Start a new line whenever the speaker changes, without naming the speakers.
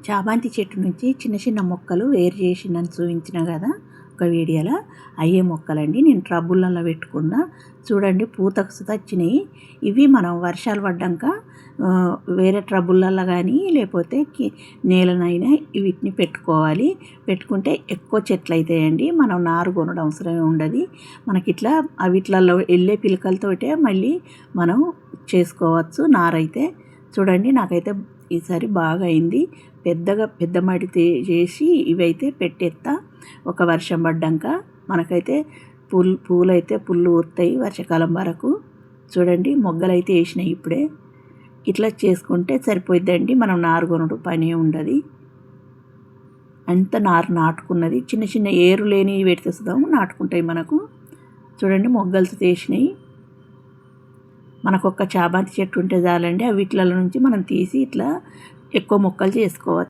చామంతి చెట్టు నుంచి చిన్న చిన్న మొక్కలు వేరు చేసి నన్ను చూపించిన కదా ఒక వీడియోలో, అయ్యే మొక్కలండి. నేను ట్రబుల్లో పెట్టుకున్నా. చూడండి పూతకు సుత వచ్చినాయి. ఇవి మనం వర్షాలు పడ్డాక వేరే ట్రబుల్లో కానీ లేకపోతే నేలనైనా వీటిని పెట్టుకోవాలి. పెట్టుకుంటే ఎక్కువ చెట్లు అవుతాయండి. మనం నారు కొనడం అవసరమే ఉండదు. మనకి ఇట్లా వీటిలలో వెళ్ళే పిలకలతోటే మళ్ళీ మనం చేసుకోవచ్చు నారైతే. చూడండి నాకైతే ఈసారి బాగా అయింది. పెద్ద మడి చేసి ఇవైతే పెట్టేస్తా. ఒక వర్షం పడ్డాక మనకైతే పూలైతే పుల్లు ఊరుతాయి వర్షాకాలం వరకు. చూడండి మొగ్గలైతే వేసినాయి ఇప్పుడే. ఇట్లా చేసుకుంటే సరిపోయిద్దండి. మనం నారు కొనుడు పని ఉండదు. అంత నారు నాటుకున్నది. చిన్న చిన్న ఏరు లేని పెడితేస్తాము నాటుకుంటాయి మనకు. చూడండి మొగ్గలతో వేసినాయి. మనకు ఒక్క చామంతి చెట్టు ఉంటే చాలండి. వీటిల నుంచి మనం తీసి ఇట్లా ఎక్కువ మొక్కలు చేసుకోవచ్చు.